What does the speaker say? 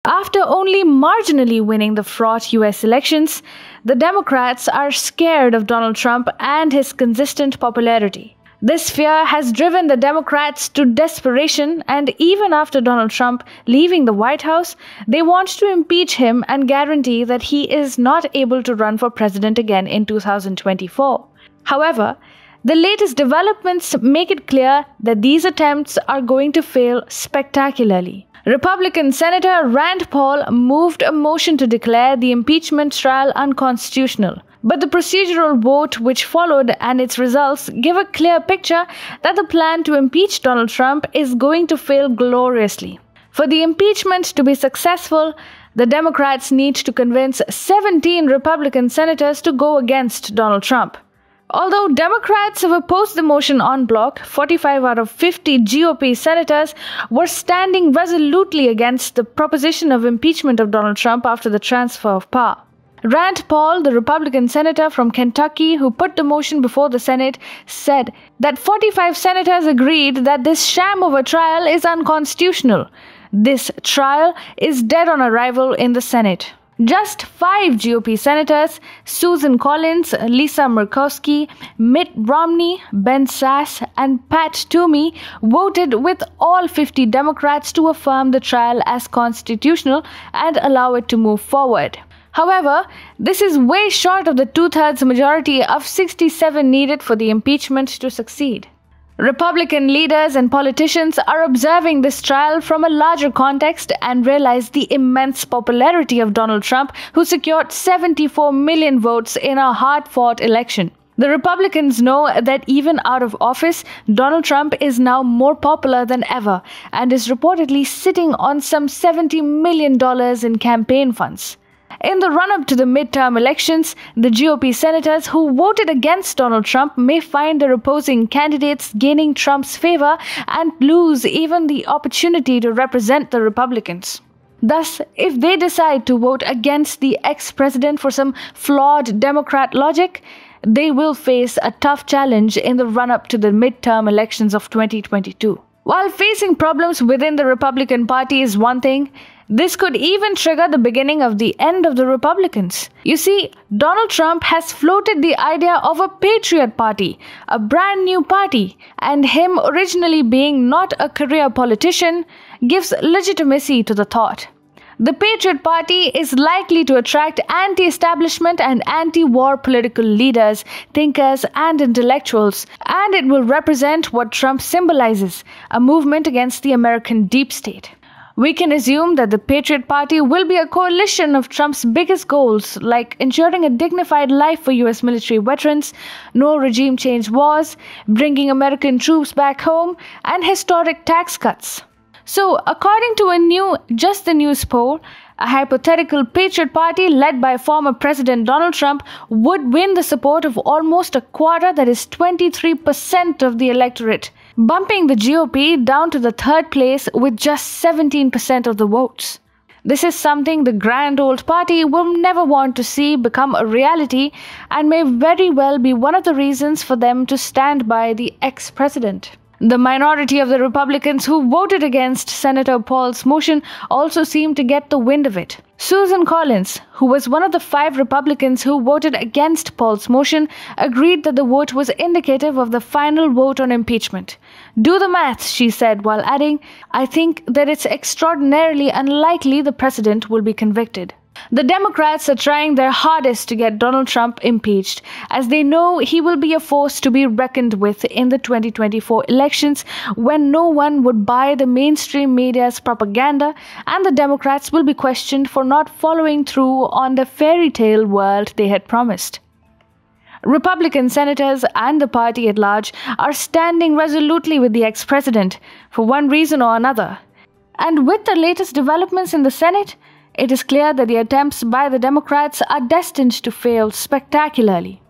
After only marginally winning the fraught US elections, the Democrats are scared of Donald Trump and his consistent popularity. This fear has driven the Democrats to desperation, and even after Donald Trump leaving the White House, they want to impeach him and guarantee that he is not able to run for president again in 2024. However, the latest developments make it clear that these attempts are going to fail spectacularly. Republican Senator Rand Paul moved a motion to declare the impeachment trial unconstitutional. But the procedural vote which followed and its results give a clear picture that the plan to impeach Donald Trump is going to fail gloriously. For the impeachment to be successful, the Democrats need to convince 17 Republican senators to go against Donald Trump. Although Democrats have opposed the motion en bloc, 45 out of 50 GOP senators were standing resolutely against the proposition of impeachment of Donald Trump after the transfer of power. Rand Paul, the Republican senator from Kentucky who put the motion before the Senate, said that 45 senators agreed that this sham of a trial is unconstitutional. This trial is dead on arrival in the Senate. Just 5 GOP senators, Susan Collins, Lisa Murkowski, Mitt Romney, Ben Sasse, and Pat Toomey, voted with all 50 Democrats to affirm the trial as constitutional and allow it to move forward. However, this is way short of the two-thirds majority of 67 needed for the impeachment to succeed. Republican leaders and politicians are observing this trial from a larger context and realize the immense popularity of Donald Trump, who secured 74 million votes in a hard-fought election. The Republicans know that even out of office, Donald Trump is now more popular than ever and is reportedly sitting on some $70 million in campaign funds. In the run-up to the midterm elections, the GOP senators who voted against Donald Trump may find their opposing candidates gaining Trump's favor and lose even the opportunity to represent the Republicans. Thus, if they decide to vote against the ex-president for some flawed Democrat logic, they will face a tough challenge in the run-up to the midterm elections of 2022. While facing problems within the Republican Party is one thing, this could even trigger the beginning of the end of the Republicans. You see, Donald Trump has floated the idea of a Patriot Party, a brand new party, and him originally being not a career politician gives legitimacy to the thought. The Patriot Party is likely to attract anti-establishment and anti-war political leaders, thinkers, and intellectuals, and it will represent what Trump symbolizes, a movement against the American deep state. We can assume that the Patriot Party will be a coalition of Trump's biggest goals, like ensuring a dignified life for US military veterans, no regime change wars, bringing American troops back home, and historic tax cuts. So, according to a new Just the News poll, a hypothetical Patriot Party led by former President Donald Trump would win the support of almost a quarter, that is 23% of the electorate, bumping the GOP down to the third place with just 17% of the votes. This is something the grand old party will never want to see become a reality and may very well be one of the reasons for them to stand by the ex-president. The minority of the Republicans who voted against Senator Paul's motion also seemed to get the wind of it. Susan Collins, who was one of the 5 Republicans who voted against Paul's motion, agreed that the vote was indicative of the final vote on impeachment. "Do the math," she said, while adding, "I think that it's extraordinarily unlikely the president will be convicted." The Democrats are trying their hardest to get Donald Trump impeached, as they know he will be a force to be reckoned with in the 2024 elections, when no one would buy the mainstream media's propaganda and the Democrats will be questioned for not following through on the fairy tale world they had promised. Republican senators and the party at large are standing resolutely with the ex-president for one reason or another. And with the latest developments in the Senate, it is clear that the attempts by the Democrats are destined to fail spectacularly.